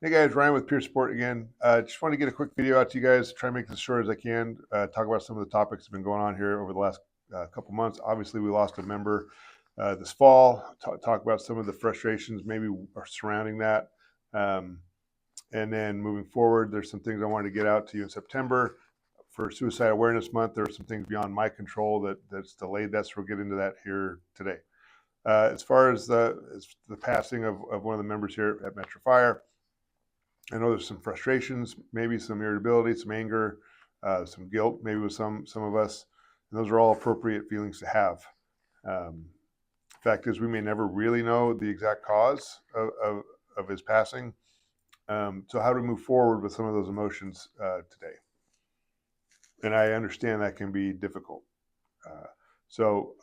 Hey guys, Ryan with Peer Support again. Just want to get a quick video out to you guys, try and make this short as I can, talk about some of the topics that have been going on here over the last couple months. Obviously, we lost a member this fall, talk about some of the frustrations maybe are surrounding that. Um, and then moving forward, there's some things I wanted to get out to you in September. For Suicide Awareness Month, there are some things beyond my control that's delayed that, so we'll get into that here today. As far as the passing of one of the members here at Metro Fire, I know there's some frustrations, maybe some irritability, some anger, some guilt, maybe with some of us. And those are all appropriate feelings to have. Fact is, we may never really know the exact cause of his passing. So how to move forward with some of those emotions today? And I understand that can be difficult. So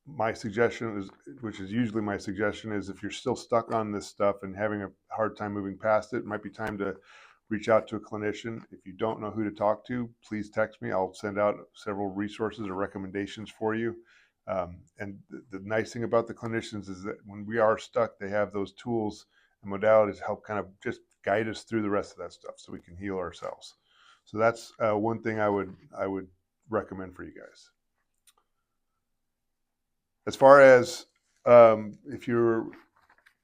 my suggestion is, which is usually my suggestion, is if you're still stuck on this stuff and having a hard time moving past it, it might be time to reach out to a clinician. If you don't know who to talk to, please text me. I'll send out several resources or recommendations for you. And the nice thing about the clinicians is that when we are stuck, they have those tools and modalities to help kind of just guide us through the rest of that stuff so we can heal ourselves. So that's one thing I would recommend for you guys. As far as if you're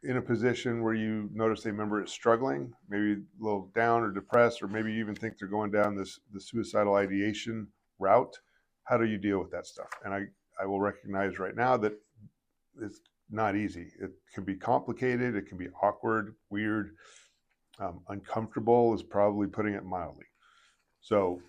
in a position where you notice a member is struggling, maybe a little down or depressed, or maybe you even think they're going down the suicidal ideation route, how do you deal with that stuff? And I will recognize right now that it's not easy. It can be complicated. It can be awkward, weird, uncomfortable is probably putting it mildly. So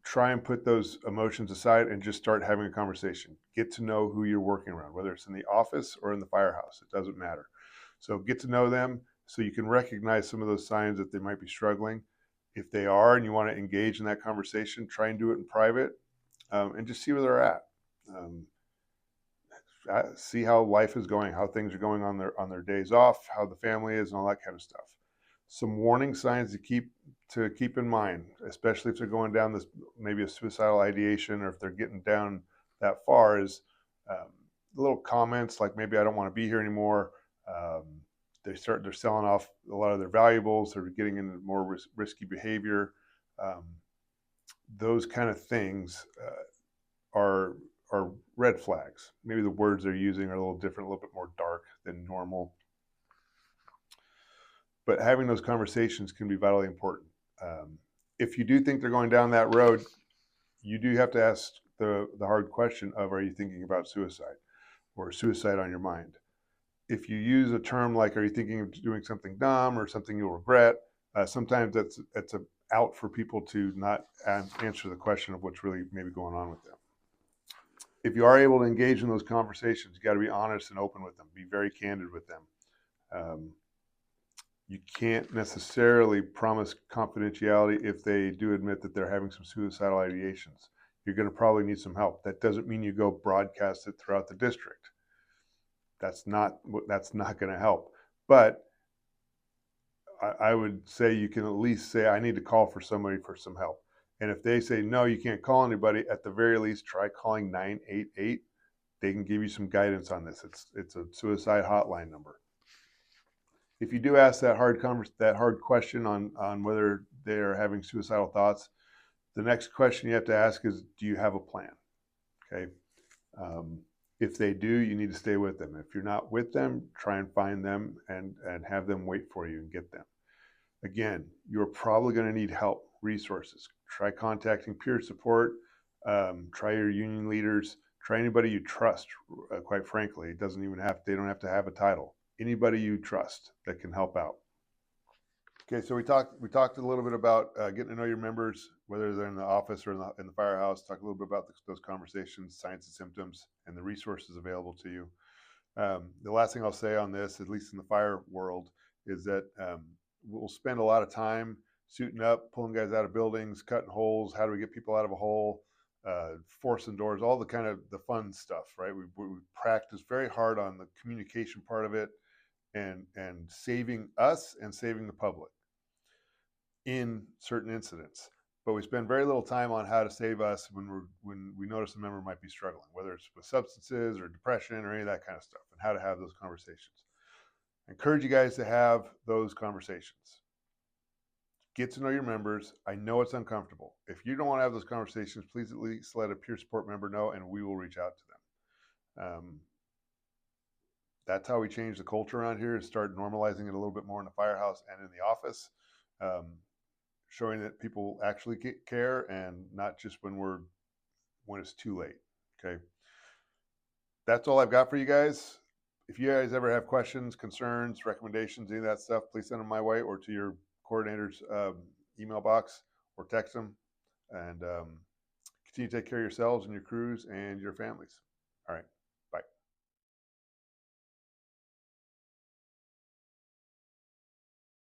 try and put those emotions aside and just start having a conversation. Get to know who you're working around, whether it's in the office or in the firehouse. It doesn't matter. So get to know them so you can recognize some of those signs that they might be struggling. If they are and you want to engage in that conversation, try and do it in private and just see where they're at. See how life is going, how things are going on their days off, how the family is, and all that kind of stuff. Some warning signs to keep in mind, especially if they're going down this maybe a suicidal ideation, or if they're getting down that far, is little comments like maybe I don't want to be here anymore. They're selling off a lot of their valuables. They're getting into more risky behavior. Those kind of things are red flags. Maybe the words they're using are a little different, a little bit more dark than normal. But having those conversations can be vitally important. If you do think they're going down that road, you do have to ask the hard question of, are you thinking about suicide or suicide on your mind? If you use a term like, are you thinking of doing something dumb or something you'll regret, sometimes that's a out for people to not answer the question of what's really maybe going on with them. If you are able to engage in those conversations, you got to be honest and open with them. Be very candid with them. You can't necessarily promise confidentiality if they do admit that they're having some suicidal ideations. You're going to probably need some help. That doesn't mean you go broadcast it throughout the district. That's not going to help. But I would say you can at least say, I need to call for somebody for some help. And if they say, no, you can't call anybody, at the very least, try calling 988. They can give you some guidance on this. It's a suicide hotline number. If you do ask that hard question on whether they're having suicidal thoughts, the next question you have to ask is, do you have a plan? Okay. If they do, you need to stay with them. If you're not with them, try and find them and have them wait for you and get them. Again, you're probably going to need help, resources. Try contacting peer support. Try your union leaders. Try anybody you trust. Quite frankly, they don't have to have a title. Anybody you trust that can help out. Okay, so we talked a little bit about getting to know your members, whether they're in the office or in the firehouse. Talk a little bit about those conversations, signs and symptoms, and the resources available to you. The last thing I'll say on this, at least in the fire world, is that we'll spend a lot of time suiting up, pulling guys out of buildings, cutting holes. How do we get people out of a hole? Forcing doors, all the kind of the fun stuff, right? We practice very hard on the communication part of it, and saving us and saving the public in certain incidents. But we spend very little time on how to save us when we notice a member might be struggling, whether it's with substances or depression or any of that kind of stuff, and how to have those conversations. I encourage you guys to have those conversations. Get to know your members. I know it's uncomfortable. If you don't want to have those conversations, please at least let a peer support member know, and we will reach out to them. That's how we change the culture around here, is start normalizing it a little bit more in the firehouse and in the office, showing that people actually care, and not just when it's too late. Okay. That's all I've got for you guys. If you guys ever have questions, concerns, recommendations, any of that stuff, please send them my way or to your coordinator's email box, or text them. And continue to take care of yourselves and your crews and your families. All right.